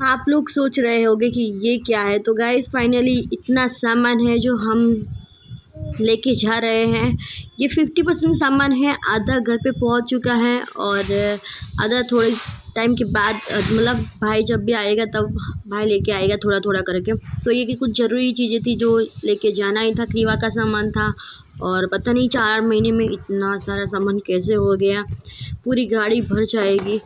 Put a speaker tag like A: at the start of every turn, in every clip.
A: आप लोग सोच रहे होंगे कि ये क्या है, तो गाइस फाइनली इतना सामान है जो हम लेके जा रहे हैं। ये 50% सामान है, आधा घर पे पहुंच चुका है और आधा थोड़े टाइम के बाद मतलब भाई जब भी आएगा तब भाई लेके आएगा थोड़ा थोड़ा करके। सो ये कि कुछ ज़रूरी चीज़ें थी जो लेके जाना ही था, क्रीवा का सामान था और पता नहीं 4 महीने में इतना सारा सामान कैसे हो गया, पूरी गाड़ी भर जाएगी।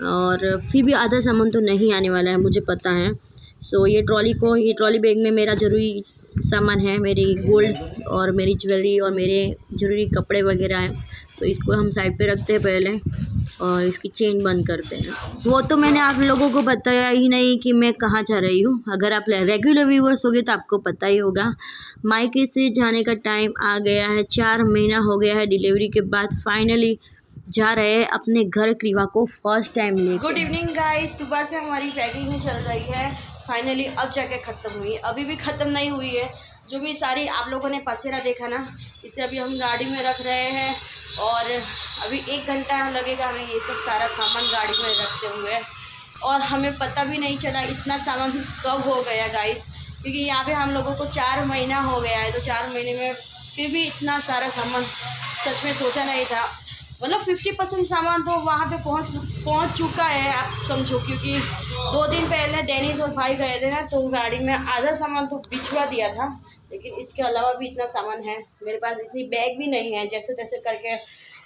A: और फिर भी आधा सामान तो नहीं आने वाला है, मुझे पता है। सो ये ट्रॉली बैग में मेरा ज़रूरी सामान है, मेरी गोल्ड और मेरी ज्वेलरी और मेरे ज़रूरी कपड़े वगैरह हैं। सो इसको हम साइड पे रखते हैं पहले और इसकी चेन बंद करते हैं। वो तो मैंने आप लोगों को बताया ही नहीं कि मैं कहाँ जा रही हूँ। अगर आप रेगुलर व्यूअर्स होगे तो आपको पता ही होगा। मायके से जाने का टाइम आ गया है, 4 महीना हो गया है डिलीवरी के बाद। फाइनली जा रहे हैं अपने घर क्रीवा को फर्स्ट टाइम लेके। गुड इवनिंग गाइस, सुबह से हमारी पैकिंग चल रही है। फाइनली अब जाके ख़त्म हुई, अभी भी ख़त्म नहीं हुई है। जो भी सारी आप लोगों ने पसेरा देखा ना, इसे अभी हम गाड़ी में रख रहे हैं और अभी 1 घंटा लगेगा हमें ये सब सारा सामान गाड़ी में रखते हुए। और हमें पता भी नहीं चला इतना सामान कब हो गया गाइस, क्योंकि यहाँ पे हम लोगों को 4 महीना हो गया है। तो 4 महीने में फिर भी इतना सारा सामान सच में सोचा नहीं था। मतलब 50% सामान तो वहाँ पे पहुँच चुका है, आप समझो। क्योंकि 2 दिन पहले डेनिस और भाई गए थे ना, तो गाड़ी में आधा सामान तो भिजवा दिया था। लेकिन इसके अलावा भी इतना सामान है मेरे पास। इतनी बैग भी नहीं है, जैसे तैसे करके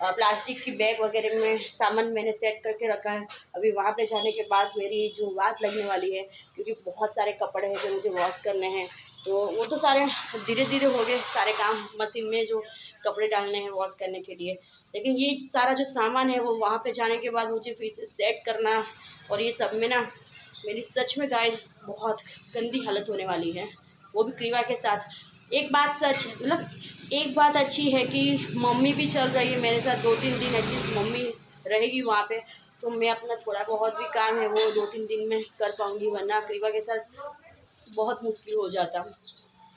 A: प्लास्टिक की बैग वगैरह में सामान मैंने सेट करके रखा है। अभी वहाँ पे जाने के बाद मेरी जो वाट लगने वाली है, क्योंकि बहुत सारे कपड़े हैं जो मुझे वॉश करने हैं। तो वो तो सारे धीरे धीरे हो गए सारे काम, मशीन में जो कपड़े डालने हैं वॉश करने के लिए। लेकिन ये सारा जो सामान है वो वहाँ पे जाने के बाद मुझे फिर से सेट करना, और ये सब में ना मेरी सच में गाइस बहुत गंदी हालत होने वाली है, वो भी क्रीवा के साथ। एक बात सच, मतलब एक बात अच्छी है कि मम्मी भी चल रही है मेरे साथ। 2-3 दिन एटलीस्ट मम्मी रहेगी वहाँ पे, तो मैं अपना थोड़ा बहुत भी काम है वो 2-3 दिन में कर पाऊँगी, वरना क्रीवा के साथ बहुत मुश्किल हो जाता।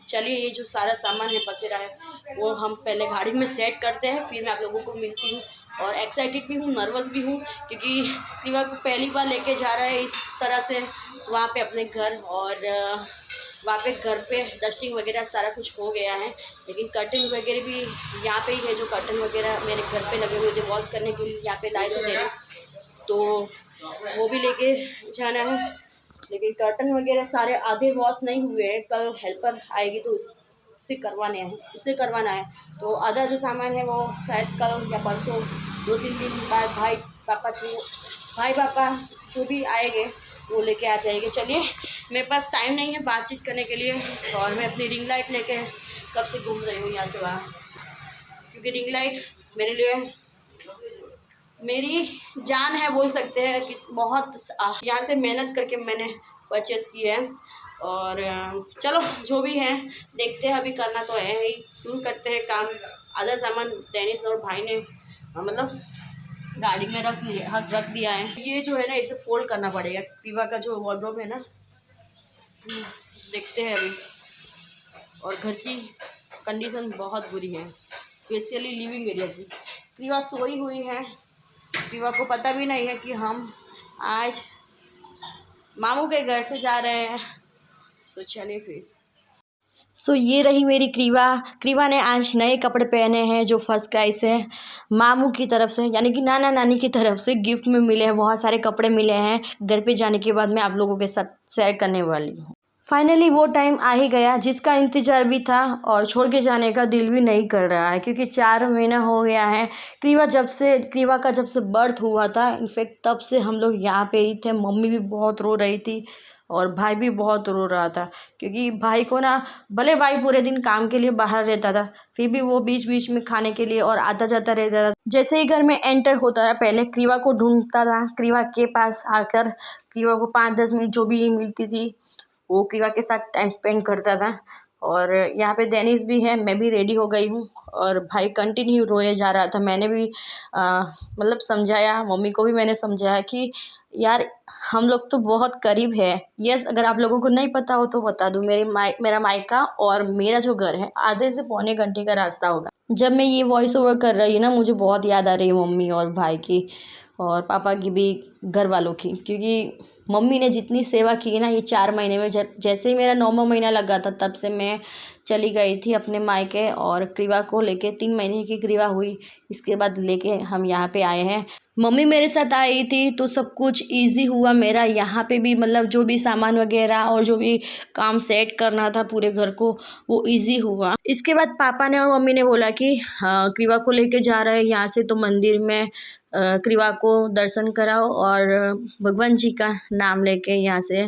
A: चलिए, ये जो सारा सामान है पसेरा है वो हम पहले गाड़ी में सेट करते हैं, फिर मैं आप लोगों को मिलती हूँ। और एक्साइटेड भी हूँ, नर्वस भी हूँ, क्योंकि क्रीवा को पहली बार लेके जा रहा है इस तरह से वहाँ पे अपने घर। और वहाँ पे घर पे डस्टिंग वगैरह सारा कुछ हो गया है, लेकिन कर्टन वगैरह भी यहाँ पे ही है। जो कर्टन वगैरह मेरे घर पे लगे हुए थे वॉश करने के लिए, यहाँ पे लाए थे, तो वो भी लेके जाना है। लेकिन कर्टन वगैरह सारे आधे वॉश नहीं हुए हैं, कल हेल्पर आएगी तो उससे करवाना है। तो आधा जो सामान है वो शायद कल या परसों 2-3 दिन बाद भाई पापा जो भी आएंगे वो लेके आ जाएंगे। चलिए, मेरे पास टाइम नहीं है बातचीत करने के लिए, और मैं अपनी रिंग लाइट लेके कब से घूम रही हूँ यहाँ से वहाँ, क्योंकि रिंग लाइट मेरे लिए मेरी जान है, बोल सकते हैं कि बहुत यहाँ से मेहनत करके मैंने परचेस की है। और चलो जो भी है देखते हैं, अभी करना तो है ही, शुरू करते हैं काम। आधा सामान डेनिस और भाई ने मतलब गाड़ी में रख दिया है। ये जो है ना, इसे फोल्ड करना पड़ेगा। क्रीवा का जो वार्डरोब है ना, देखते हैं अभी। और घर की कंडीशन बहुत बुरी है, स्पेशली लिविंग एरिया की। क्रीवा सोई हुई है, क्रीवा को पता भी नहीं है कि हम आज मामू के घर से जा रहे हैं। तो चलिए फिर। सो ये रही मेरी क्रीवा ने आज नए कपड़े पहने हैं जो फर्स्ट क्राई से मामू की तरफ से, यानी कि नाना नानी की तरफ से गिफ्ट में मिले हैं। बहुत सारे कपड़े मिले हैं, घर पे जाने के बाद मैं आप लोगों के साथ शेयर करने वाली हूँ। फाइनली वो टाइम आ ही गया जिसका इंतज़ार भी था, और छोड़ के जाने का दिल भी नहीं कर रहा है, क्योंकि 4 महीना हो गया है। क्रीवा का जब से बर्थ हुआ था, इनफेक्ट तब से हम लोग यहाँ पे ही थे। मम्मी भी बहुत रो रही थी और भाई भी बहुत रो रहा था, क्योंकि भाई को ना, भले भाई पूरे दिन काम के लिए बाहर रहता था, फिर भी वो बीच बीच में खाने के लिए और आता जाता रहता था। जैसे ही घर में एंटर होता था, पहले क्रीवा को ढूंढता था, क्रीवा के पास आकर क्रीवा को 5-10 मिनट जो भी मिलती थी वो क्रीवा के साथ टाइम स्पेंड करता था। और यहाँ पे डेनिस भी है, मैं भी रेडी हो गई हूँ, और भाई कंटिन्यू रोए जा रहा था। मैंने भी मतलब समझाया, मम्मी को भी मैंने समझाया कि यार हम लोग तो बहुत करीब है। यस, अगर आप लोगों को नहीं पता हो तो बता दूँ, मेरा मायका और मेरा जो घर है आधे से पौने घंटे का रास्ता होगा। जब मैं ये वॉइस ओवर कर रही हूँ ना, मुझे बहुत याद आ रही है मम्मी और भाई की और पापा की भी, घर वालों की, क्योंकि मम्मी ने जितनी सेवा की ना ये 4 महीने में, जब जैसे ही मेरा 9वां महीना लगा था तब से मैं चली गई थी अपने मायके, और क्रीवा को लेके 3 महीने की क्रीवा हुई, इसके बाद लेके हम यहाँ पे आए हैं। मम्मी मेरे साथ आई थी तो सब कुछ इजी हुआ मेरा यहाँ पे भी, मतलब जो भी सामान वगैरह और जो भी काम सेट करना था पूरे घर को, वो इजी हुआ। इसके बाद पापा ने और मम्मी ने बोला कि हाँ क्रीवा को लेके जा रहे हैं यहाँ से, तो मंदिर में क्रीवा को दर्शन कराओ और भगवान जी का नाम लेके यहाँ से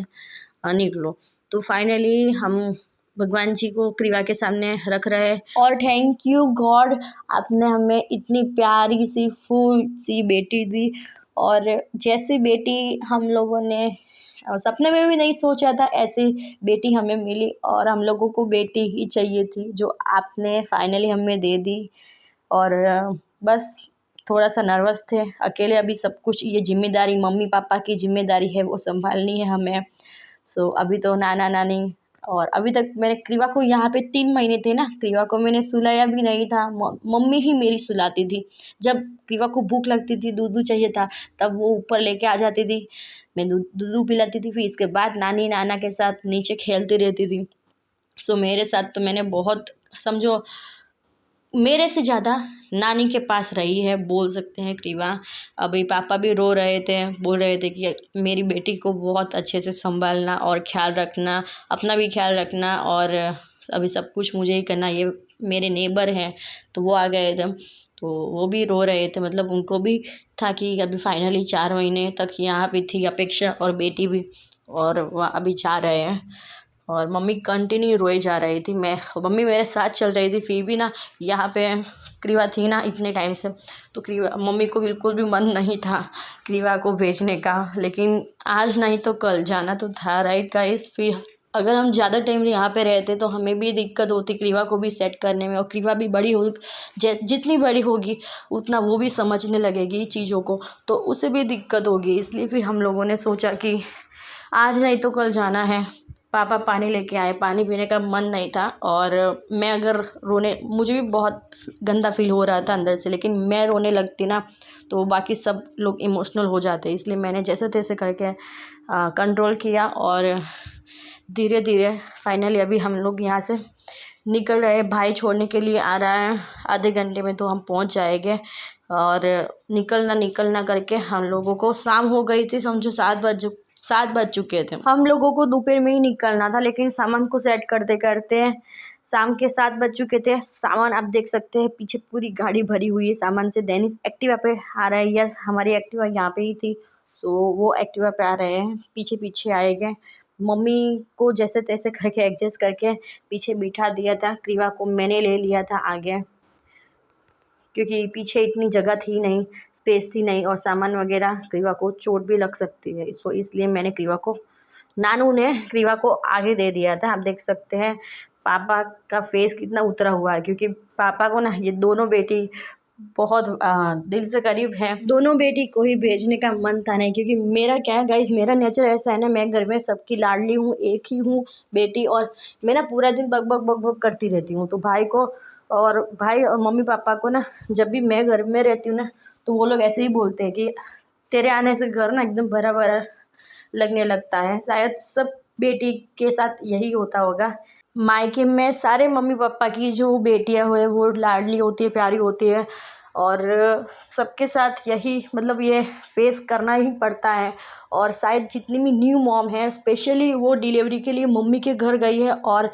A: निकलो। तो फाइनली हम भगवान जी को क्रीवा के सामने रख रहे हैं। और थैंक यू गॉड, आपने हमें इतनी प्यारी सी फूल सी बेटी दी, और जैसी बेटी हम लोगों ने सपने में भी नहीं सोचा था ऐसी बेटी हमें मिली, और हम लोगों को बेटी ही चाहिए थी जो आपने फाइनली हमें दे दी। और बस थोड़ा सा नर्वस थे अकेले, अभी सब कुछ ये जिम्मेदारी मम्मी पापा की जिम्मेदारी है, वो संभालनी है हमें। सो अभी तो नाना नानी, और अभी तक मैंने क्रीवा को यहाँ पे 3 महीने थे ना, क्रीवा को मैंने सुलाया भी नहीं था, मम्मी ही मेरी सुलाती थी। जब क्रीवा को भूख लगती थी, दूध चाहिए था, तब वो ऊपर लेके आ जाती थी, मैं दूध पिलाती थी, फिर इसके बाद नानी नाना के साथ नीचे खेलती रहती थी। सो मेरे साथ तो मैंने बहुत, समझो मेरे से ज़्यादा नानी के पास रही है, बोल सकते हैं क्रीवा। अभी पापा भी रो रहे थे, बोल रहे थे कि मेरी बेटी को बहुत अच्छे से संभालना और ख्याल रखना, अपना भी ख्याल रखना, और अभी सब कुछ मुझे ही करना। ये मेरे नेबर हैं तो वो आ गए थे, तो वो भी रो रहे थे, मतलब उनको भी था कि अभी फाइनली 4 महीने तक यहाँ पे थी अपेक्षा, और बेटी भी, और वह अभी जा रहे हैं। और मम्मी कंटिन्यू रोए जा रही थी, मम्मी मेरे साथ चल रही थी, फिर भी ना यहाँ पे क्रीवा थी ना इतने टाइम से, तो क्रीवा मम्मी को बिल्कुल भी मन नहीं था क्रीवा को भेजने का, लेकिन आज नहीं तो कल जाना तो था, राइट गाइस। फिर अगर हम ज़्यादा टाइम यहाँ पे रहते तो हमें भी दिक्कत होती क्रीवा को भी सेट करने में, और क्रीवा भी बड़ी हो, जितनी बड़ी होगी उतना वो भी समझने लगेगी चीज़ों को, तो उसे भी दिक्कत होगी। इसलिए फिर हम लोगों ने सोचा कि आज नहीं तो कल जाना है। पापा पानी लेके आए, पानी पीने का मन नहीं था, और मैं अगर मुझे भी बहुत गंदा फील हो रहा था अंदर से, लेकिन मैं रोने लगती ना तो बाकी सब लोग इमोशनल हो जाते, इसलिए मैंने जैसे तैसे करके कंट्रोल किया, और धीरे धीरे फाइनली अभी हम लोग यहाँ से निकल रहे। भाई छोड़ने के लिए आ रहा है, आधे घंटे में तो हम पहुँच जाएंगे। और निकलना करके हम लोगों को शाम हो गई थी, समझो 7 बज चुके थे। हम लोगों को दोपहर में ही निकलना था, लेकिन सामान को सेट करते करते शाम के 7 बज चुके थे। सामान आप देख सकते हैं, पीछे पूरी गाड़ी भरी हुई है सामान से। डेनिस एक्टिवा पे आ रहा है, यस हमारी एक्टिवा यहाँ पे ही थी, सो वो एक्टिवा पे आ रहे हैं, पीछे पीछे आएंगे। मम्मी को जैसे तैसे करके एडजस्ट करके पीछे बिठा दिया था, क्रीवा को मैंने ले लिया था आगे, क्योंकि पीछे इतनी जगह थी नहीं, स्पेस थी नहीं, और सामान वगैरह क्रीवा को चोट भी लग सकती है, इसलिए मैंने नानू ने क्रीवा को आगे दे दिया था। आप देख सकते हैं पापा का फेस कितना उतरा हुआ है, क्योंकि पापा को ना ये दोनों बेटी बहुत दिल से करीब है। दोनों बेटी को ही भेजने का मन था नहीं, क्योंकि मेरा क्या है गाइज, मेरा नेचर ऐसा है ना, मैं घर में सबकी लाडली हूँ, एक ही हूँ बेटी, और मैं ना पूरा दिन बक बक बक बक करती रहती हूँ। तो भाई और मम्मी पापा को ना, जब भी मैं घर में रहती हूँ ना, तो वो लोग ऐसे ही बोलते हैं कि तेरे आने से घर ना एकदम भरा भरा लगने लगता है। शायद सब बेटी के साथ यही होता होगा। मायके में सारे मम्मी पापा की जो बेटियां हुए वो लाडली होती है, प्यारी होती है, और सबके साथ यही, मतलब ये फेस करना ही पड़ता है। और शायद जितनी भी न्यू मॉम है, स्पेशली वो डिलीवरी के लिए मम्मी के घर गई है और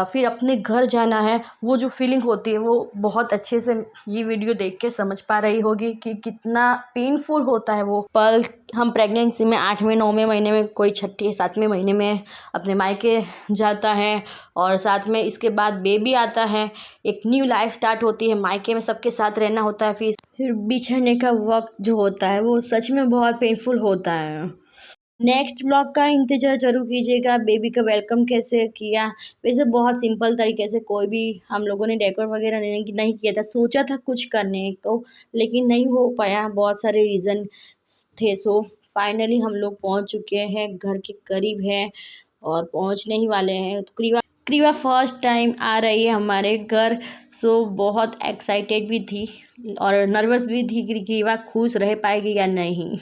A: फिर अपने घर जाना है, वो जो फीलिंग होती है वो बहुत अच्छे से ये वीडियो देख के समझ पा रही होगी कि कितना पेनफुल होता है वो पल। हम प्रेगनेंसी में 8वें 9वें महीने में, कोई 6ठे 7वें महीने में अपने मायके जाता है, और साथ में इसके बाद बेबी आता है, एक न्यू लाइफ स्टार्ट होती है, मायके में सबके साथ रहना होता है। फिर बिछड़ने का वक्त जो होता है वो सच में बहुत पेनफुल होता है। नेक्स्ट ब्लॉग का इंतज़ार ज़रूर कीजिएगा। बेबी का वेलकम कैसे किया, वैसे बहुत सिंपल तरीके से, कोई भी हम लोगों ने डेकोर वगैरह नहीं किया था। सोचा था कुछ करने को, लेकिन नहीं हो पाया, बहुत सारे रीज़न थे। सो फाइनली हम लोग पहुंच चुके हैं, घर के करीब है और पहुंचने ही वाले हैं। तो क्रीवा फर्स्ट टाइम आ रही है हमारे घर, सो बहुत एक्साइटेड भी थी और नर्वस भी थी कि क्रीवा खुश रह पाएगी या नहीं।